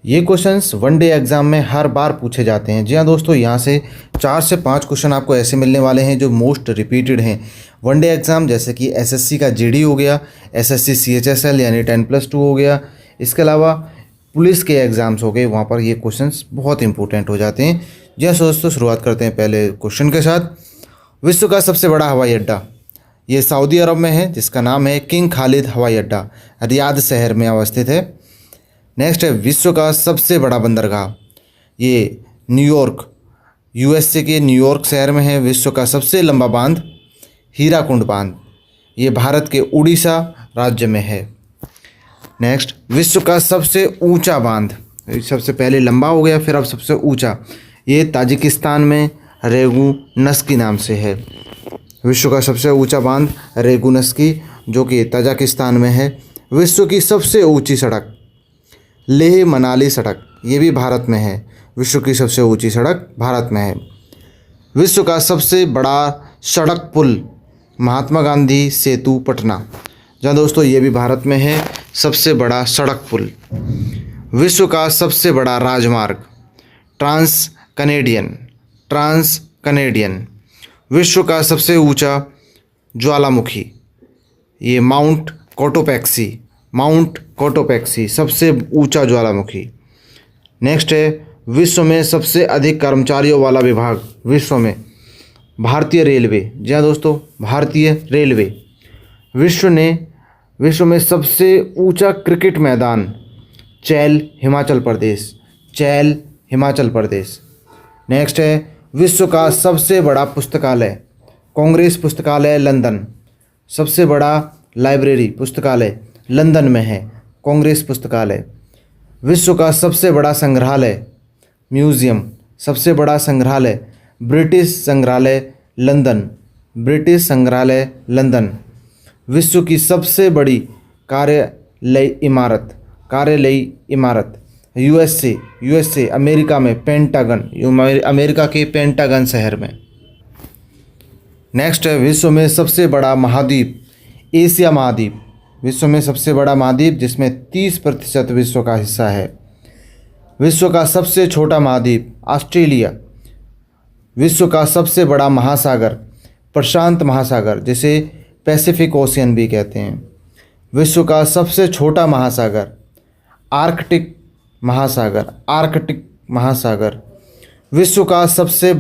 ये questions one day exam में हर बार पूछे जाते हैं। जी हाँ दोस्तों, यहाँ से 4 से 5 क्वेश्चन आपको ऐसे मिलने वाले हैं जो मोस्ट रिपीटेड हैं वनडे एग्जाम, जैसे कि एसएससी का जीडी हो गया, एसएससी सीएचएसएल यानी 10+2 हो गया। इसके अलावा पुलिस के एग्ज़ाम्स हो गए, वहाँ पर ये क्वेश्चंस बहुत इंपॉर्टेंट हो जाते हैं। जी हाँ दोस्तों, शुरुआत करते हैं पहले क्वेश्चन के साथ। विश्व का सबसे बड़ा हवाई अड्डा ये सऊदी अरब में है, जिसका नाम है किंग खालिद हवाई अड्डा, रियाद शहर में अवस्थित है। नेक्स्ट है विश्व का सबसे बड़ा बंदरगाह, ये न्यूयॉर्क, यूएसए के न्यूयॉर्क शहर में है। विश्व का सबसे लंबा बांध हीराकुंड बांध, ये भारत के उड़ीसा राज्य में है। नेक्स्ट, विश्व का सबसे ऊंचा बांध, सबसे पहले लंबा हो गया फिर अब सबसे ऊंचा, ये ताजिकिस्तान में रेगुनस्की नाम से है। विश्व का सबसे ऊंचा बांध रेगुनस्की, जो कि ताजिकिस्तान में है। विश्व की सबसे ऊंची सड़क लेह मनाली सड़क, ये भी भारत में है। विश्व की सबसे ऊंची सड़क भारत में है। विश्व का सबसे बड़ा सड़क पुल महात्मा गांधी सेतु पटना, जहाँ दोस्तों ये भी भारत में है, सबसे बड़ा सड़क पुल। विश्व का सबसे बड़ा राजमार्ग ट्रांस कनेडियन। विश्व का सबसे ऊंचा ज्वालामुखी ये माउंट कोटोपैक्सी, सबसे ऊंचा ज्वालामुखी। नेक्स्ट है विश्व में सबसे अधिक कर्मचारियों वाला विभाग विश्व में भारतीय रेलवे। जी हाँ दोस्तों, भारतीय रेलवे। विश्व में सबसे ऊंचा क्रिकेट मैदान चैल हिमाचल प्रदेश। नेक्स्ट है विश्व का सबसे बड़ा पुस्तकालय कांग्रेस पुस्तकालय लंदन, सबसे बड़ा लाइब्रेरी पुस्तकालय लंदन में है, कांग्रेस पुस्तकालय। विश्व का सबसे बड़ा संग्रहालय म्यूज़ियम, सबसे बड़ा संग्रहालय ब्रिटिश संग्रहालय लंदन। विश्व की सबसे बड़ी कार्यालय इमारत यूएसए अमेरिका में अमेरिका के पेंटागन शहर में। नेक्स्ट है विश्व में सबसे बड़ा महाद्वीप एशिया महाद्वीप, विश्व में सबसे बड़ा महाद्वीप जिसमें 30% विश्व का हिस्सा है। विश्व का सबसे छोटा महाद्वीप ऑस्ट्रेलिया। विश्व का सबसे बड़ा महासागर प्रशांत महासागर, जिसे पैसिफिक ओशियन भी कहते हैं। विश्व का सबसे छोटा महासागर आर्कटिक महासागर। विश्व का सबसे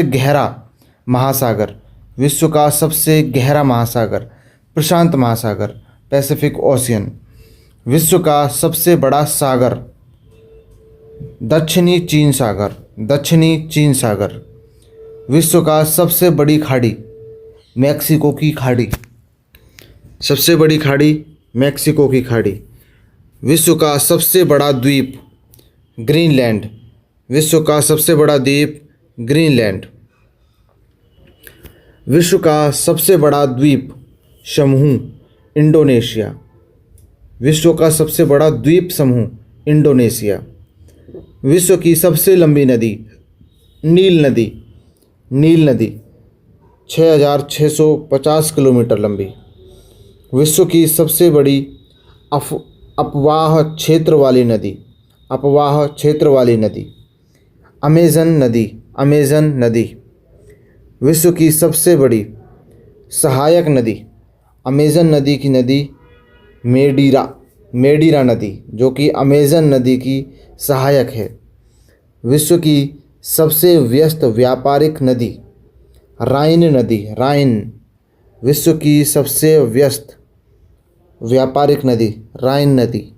गहरा महासागर, विश्व का सबसे गहरा महासागर प्रशांत महासागर, पैसिफिक ओशियन। विश्व का सबसे बड़ा सागर दक्षिणी चीन सागर। विश्व का सबसे बड़ी खाड़ी मैक्सिको की खाड़ी, सबसे बड़ी खाड़ी मैक्सिको की खाड़ी। विश्व का सबसे बड़ा द्वीप ग्रीनलैंड, विश्व का सबसे बड़ा द्वीप ग्रीनलैंड। विश्व का सबसे बड़ा द्वीप समूह इंडोनेशिया, विश्व का सबसे बड़ा द्वीप समूह इंडोनेशिया। विश्व की सबसे लंबी नदी नील नदी 6,650 किलोमीटर लंबी। विश्व की सबसे बड़ी अपवाह क्षेत्र वाली नदी अमेज़न नदी। विश्व की सबसे बड़ी सहायक नदी अमेज़न नदी की नदी मेडीरा नदी, जो कि अमेज़न नदी की सहायक है। विश्व की सबसे व्यस्त व्यापारिक नदी राइन। विश्व की सबसे व्यस्त व्यापारिक नदी राइन नदी।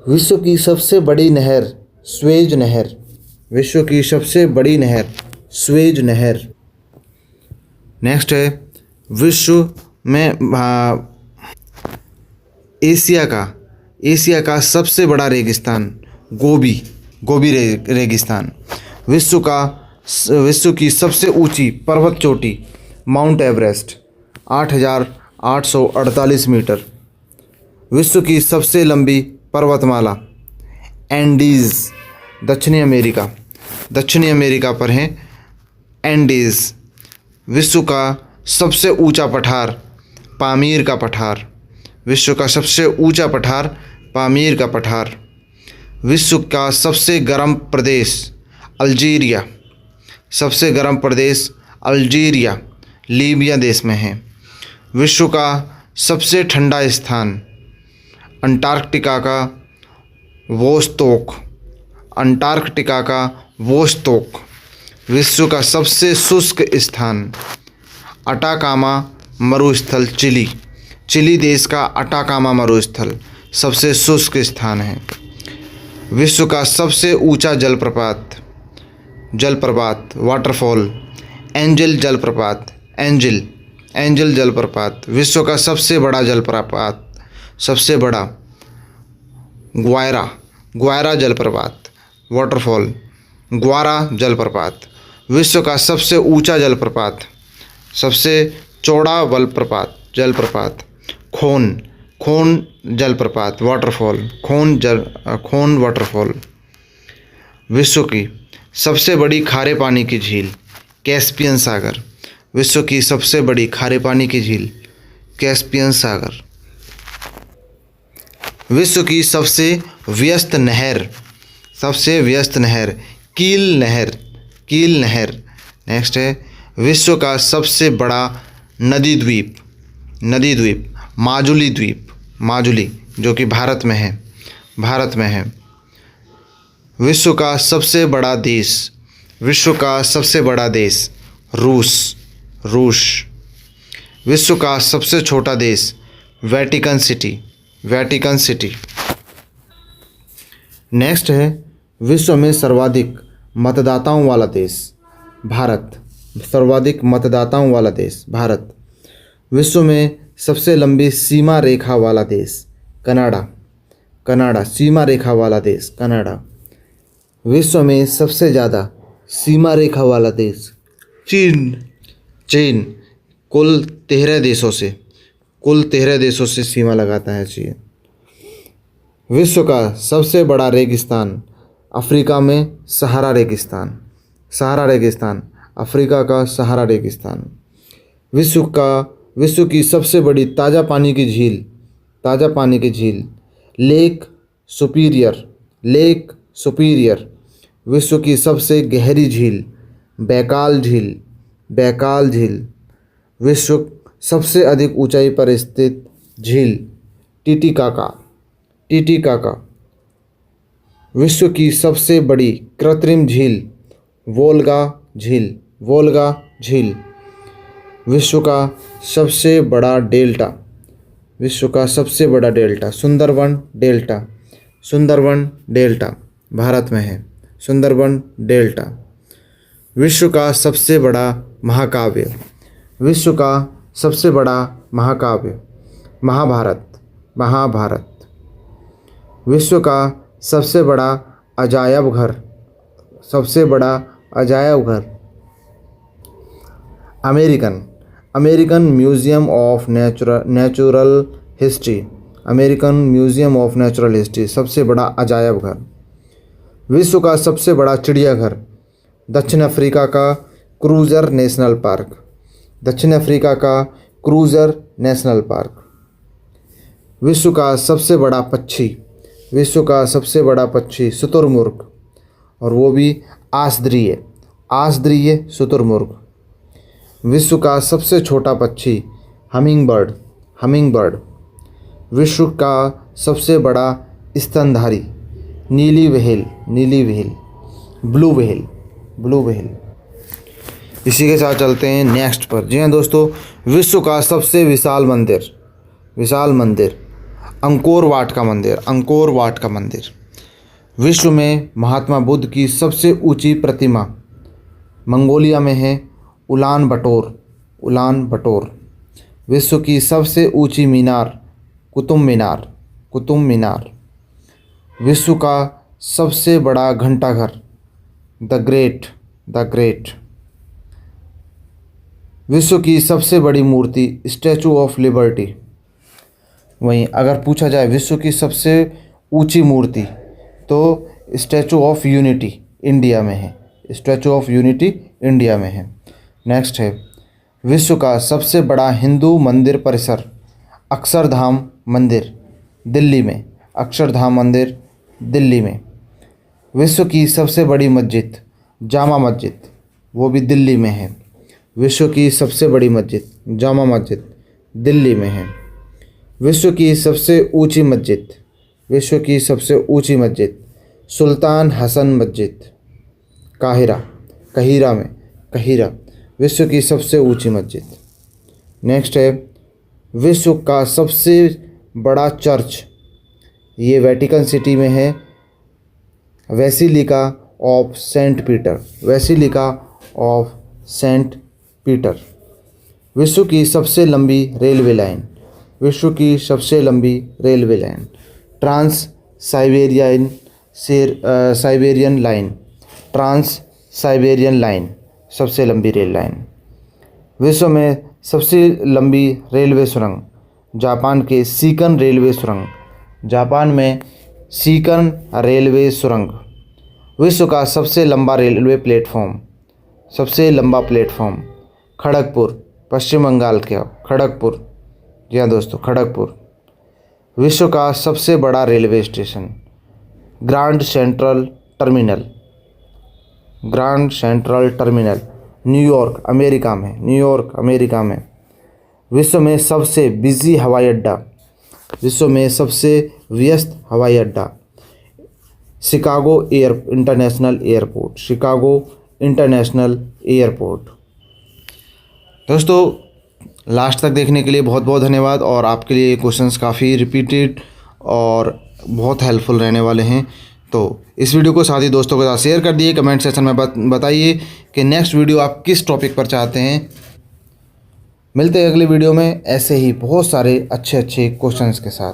विश्व की सबसे बड़ी नहर स्वेज नहर, विश्व की सबसे बड़ी नहर स्वेज नहर। नेक्स्ट है विश्व में एशिया का सबसे बड़ा रेगिस्तान गोबी रेगिस्तान। विश्व की सबसे ऊंची पर्वत चोटी माउंट एवरेस्ट 8,848 मीटर। विश्व की सबसे लंबी पर्वतमाला एंडीज दक्षिणी अमेरिका पर हैं एंडीज। विश्व का सबसे ऊंचा पठार पामीर का पठार, विश्व का सबसे ऊंचा पठार पामीर का पठार। विश्व का सबसे गर्म प्रदेश अल्जीरिया। सबसे गर्म प्रदेश अल्जीरिया लीबिया देश में है। विश्व का सबसे ठंडा स्थान अंटार्कटिका का वोस्तोक। अंटार्कटिका का वोस्तोक। विश्व का सबसे शुष्क स्थान अटाकामा मरुस्थल चिली। चिली देश का अटाकामा मरुस्थल सबसे शुष्क स्थान है। विश्व का सबसे ऊंचा जलप्रपात वाटरफॉल एंजल जलप्रपात। एंजल जलप्रपात। विश्व का सबसे बड़ा जलप्रपात ग्वायरा जलप्रपात वाटरफॉल ग्वारा जलप्रपात। विश्व का सबसे ऊंचा जलप्रपात सबसे चौड़ा जलप्रपात खोन जलप्रपात वाटरफॉल खोन वाटरफॉल। विश्व की सबसे बड़ी खारे पानी की झील कैस्पियन सागर। विश्व की सबसे बड़ी खारे पानी की झील कैस्पियन सागर। विश्व की सबसे व्यस्त नहर कील नहर। नेक्स्ट है विश्व का सबसे बड़ा नदी द्वीप माजुली जो कि भारत में है। विश्व का सबसे बड़ा देश रूस। विश्व का सबसे छोटा देश वेटिकन सिटी। नेक्स्ट है विश्व में सर्वाधिक मतदाताओं वाला देश भारत। विश्व में सबसे लंबी सीमा रेखा वाला देश कनाडा। विश्व में सबसे ज़्यादा सीमा रेखा वाला देश चीन। कुल 13 देशों से सीमा लगाता है चीन। विश्व का सबसे बड़ा रेगिस्तान अफ्रीका में सहारा रेगिस्तान अफ्रीका का सहारा रेगिस्तान। विश्व की सबसे बड़ी ताज़ा पानी की झील लेक सुपीरियर। विश्व की सबसे गहरी झील बैकाल झील। विश्व सबसे अधिक ऊंचाई पर स्थित झील टीटीकाका। विश्व की सबसे बड़ी कृत्रिम झील वोल्गा झील। विश्व का सबसे बड़ा डेल्टा सुंदरवन डेल्टा भारत में है। सुंदरवन डेल्टा। विश्व का सबसे बड़ा महाकाव्य महाभारत। विश्व का सबसे बड़ा अजायब घर American museum of natural history सबसे बड़ा अजायब घर। विश्व का सबसे बड़ा चिड़ियाघर दक्षिण अफ्रीका का क्रूज़र नेशनल पार्क। विश्व का सबसे बड़ा पक्षी शुतुरमुर्ग और वो भी आसद्रीय शुतुरमुर्ग। विश्व का सबसे छोटा पक्षी हमिंगबर्ड। विश्व का सबसे बड़ा स्तनधारी नीली व्हेल ब्लू व्हेल। इसी के साथ चलते हैं नेक्स्ट पर। जी हाँ दोस्तों, विश्व का सबसे विशाल मंदिर अंकोर वाट का मंदिर। विश्व में महात्मा बुद्ध की सबसे ऊंची प्रतिमा मंगोलिया में है उलान बटोर। विश्व की सबसे ऊंची मीनार कुतुब मीनार। विश्व का सबसे बड़ा घंटाघर द ग्रेट। विश्व की सबसे बड़ी मूर्ति स्टैचू ऑफ लिबर्टी। वहीं अगर पूछा जाए विश्व की सबसे ऊंची मूर्ति तो स्टैचू ऑफ यूनिटी इंडिया में है। नेक्स्ट है विश्व का सबसे बड़ा हिंदू मंदिर परिसर अक्षरधाम मंदिर दिल्ली में। विश्व की सबसे बड़ी मस्जिद जामा मस्जिद, वो भी दिल्ली में है। विश्व की सबसे बड़ी मस्जिद जामा मस्जिद दिल्ली में है। विश्व की सबसे ऊंची मस्जिद, विश्व की सबसे ऊंची मस्जिद सुल्तान हसन मस्जिद काहिरा में, काहिरा विश्व की सबसे ऊंची मस्जिद। नेक्स्ट है विश्व का सबसे बड़ा चर्च, ये वेटिकन सिटी में है, basilica of Saint Peter, basilica of Saint Peter. विश्व की सबसे लंबी रेलवे लाइन, विश्व की सबसे लंबी railway line trans Siberian line, trans Siberian line सबसे लंबी रेल लाइन। विश्व में सबसे लंबी रेलवे सुरंग जापान के सीकन रेलवे सुरंग, जापान में सीकन रेलवे सुरंग। विश्व का सबसे लंबा रेलवे प्लेटफॉर्म, सबसे लंबा प्लेटफॉर्म खड़गपुर, पश्चिम बंगाल के खड़गपुर, जी हाँ दोस्तों खड़गपुर। विश्व का सबसे बड़ा railway station grand central terminal, grand central terminal New York America में, न्यूयॉर्क अमेरिका में। विश्व में सबसे बिजी हवाई अड्डा, विश्व में सबसे व्यस्त हवाई अड्डा Chicago international airport, Chicago international airport. दोस्तों लास्ट तक देखने के लिए बहुत बहुत धन्यवाद, और आपके लिए क्वेश्चंस काफ़ी रिपीटेड और बहुत हेल्पफुल रहने वाले हैं। तो इस वीडियो को साथी दोस्तों के साथ शेयर कर दिए, कमेंट सेक्शन में बताइए कि नेक्स्ट वीडियो आप किस टॉपिक पर चाहते हैं। मिलते हैं अगले वीडियो में ऐसे ही बहुत सारे अच्छे क्वेश्चंस के साथ।